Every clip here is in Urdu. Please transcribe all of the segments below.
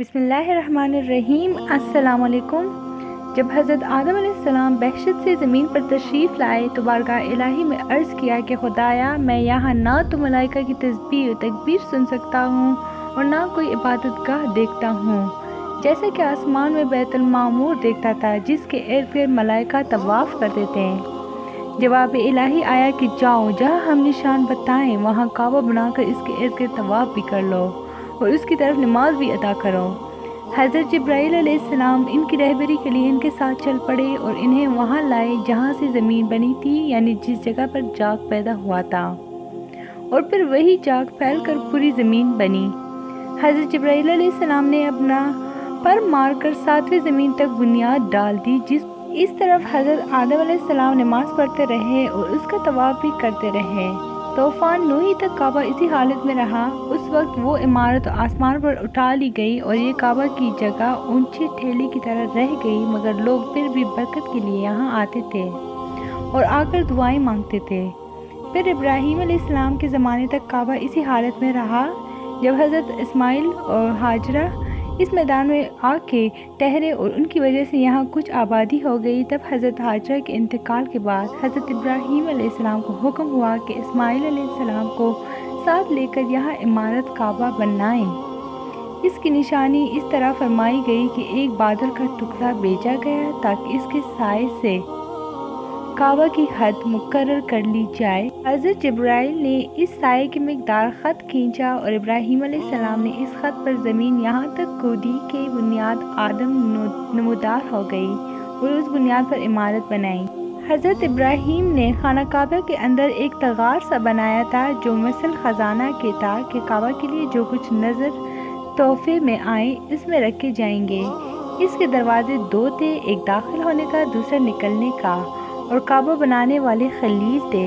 بسم اللہ الرحمن الرحیم۔ السلام علیکم۔ جب حضرت آدم علیہ السلام بہشت سے زمین پر تشریف لائے تو بارگاہ الہی میں عرض کیا کہ خدایا، میں یہاں نہ تو ملائکہ کی تسبیح و تکبیر سن سکتا ہوں اور نہ کوئی عبادت گاہ دیکھتا ہوں، جیسا کہ آسمان میں بیت المعمور دیکھتا تھا جس کے ارد گرد ملائکہ طواف کرتے تھے۔ جواب الہی آیا کہ جاؤ، جہاں ہم نشان بتائیں وہاں کعبہ بنا کر اس کے ارد گرد طواف بھی کر لو اور اس کی طرف نماز بھی ادا کرو۔ حضرت جبرائیل علیہ السلام ان کی رہبری کے لیے ان کے ساتھ چل پڑے اور انہیں وہاں لائے جہاں سے زمین بنی تھی، یعنی جس جگہ پر جاگ پیدا ہوا تھا، اور پھر وہی جاگ پھیل کر پوری زمین بنی۔ حضرت جبرائیل علیہ السلام نے اپنا پر مار کر 7ویں زمین تک بنیاد ڈال دی۔ اس طرف حضرت آدم علیہ السلام نماز پڑھتے رہے اور اس کا طواف بھی کرتے رہے۔ طوفان نوح تک کعبہ اسی حالت میں رہا۔ اس وقت وہ عمارت آسمان پر اٹھا لی گئی اور یہ کعبہ کی جگہ اونچی ٹھیلی کی طرح رہ گئی، مگر لوگ پھر بھی برکت کے لیے یہاں آتے تھے اور آ کر دعائیں مانگتے تھے۔ پھر ابراہیم علیہ السلام کے زمانے تک کعبہ اسی حالت میں رہا۔ جب حضرت اسماعیل اور ہاجرہ اس میدان میں آ کے ٹھہرے اور ان کی وجہ سے یہاں کچھ آبادی ہو گئی، تب حضرت ہاجرہ کے انتقال کے بعد حضرت ابراہیم علیہ السلام کو حکم ہوا کہ اسماعیل علیہ السلام کو ساتھ لے کر یہاں عمارت کعبہ بنائیں۔ اس کی نشانی اس طرح فرمائی گئی کہ ایک بادل کا ٹکڑا بھیجا گیا تاکہ اس کے سائے سے کعبہ کی حد مقرر کر لی جائے۔ حضرت جبرائیل نے اس سائے کی مقدار خط کھینچا اور ابراہیم علیہ السلام نے اس خط پر زمین یہاں تک کھودی کہ بنیاد آدم نمودار ہو گئی اور اس بنیاد پر عمارت بنائی۔ حضرت ابراہیم نے خانہ کعبہ کے اندر ایک تغار سا بنایا تھا جو مثل خزانہ کے تھا کہ کعبہ کے لیے جو کچھ نظر تحفے میں آئے اس میں رکھے جائیں گے۔ اس کے دروازے 2 تھے، ایک داخل ہونے کا، دوسرا نکلنے کا، اور کعبہ بنانے والے خلیل تھے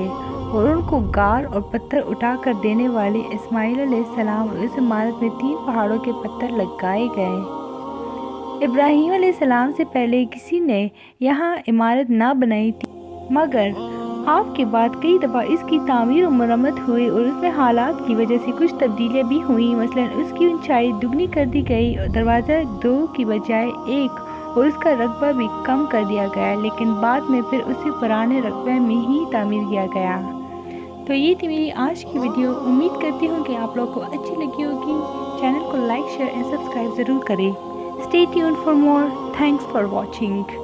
اور ان کو غار اور پتھر اٹھا کر دینے والے اسماعیل علیہ السلام، اور اس عمارت میں 3 پہاڑوں کے پتھر لگائے گئے۔ ابراہیم علیہ السلام سے پہلے کسی نے یہاں عمارت نہ بنائی تھی، مگر آپ کے بعد کئی دفعہ اس کی تعمیر و مرمت ہوئی اور اس میں حالات کی وجہ سے کچھ تبدیلیاں بھی ہوئیں۔ مثلاً اس کی اونچائی دگنی کر دی گئی اور دروازہ 2 کی بجائے 1 اور اس کا رقبہ بھی کم کر دیا گیا، لیکن بعد میں پھر اسے پرانے رقبے میں ہی تعمیر کیا گیا۔ تو یہ تھی میری آج کی ویڈیو۔ امید کرتی ہوں کہ آپ لوگوں کو اچھی لگی ہوگی۔ چینل کو لائک، شیئر اینڈ سبسکرائب ضرور کریں۔ Stay tuned for more. Thanks for watching.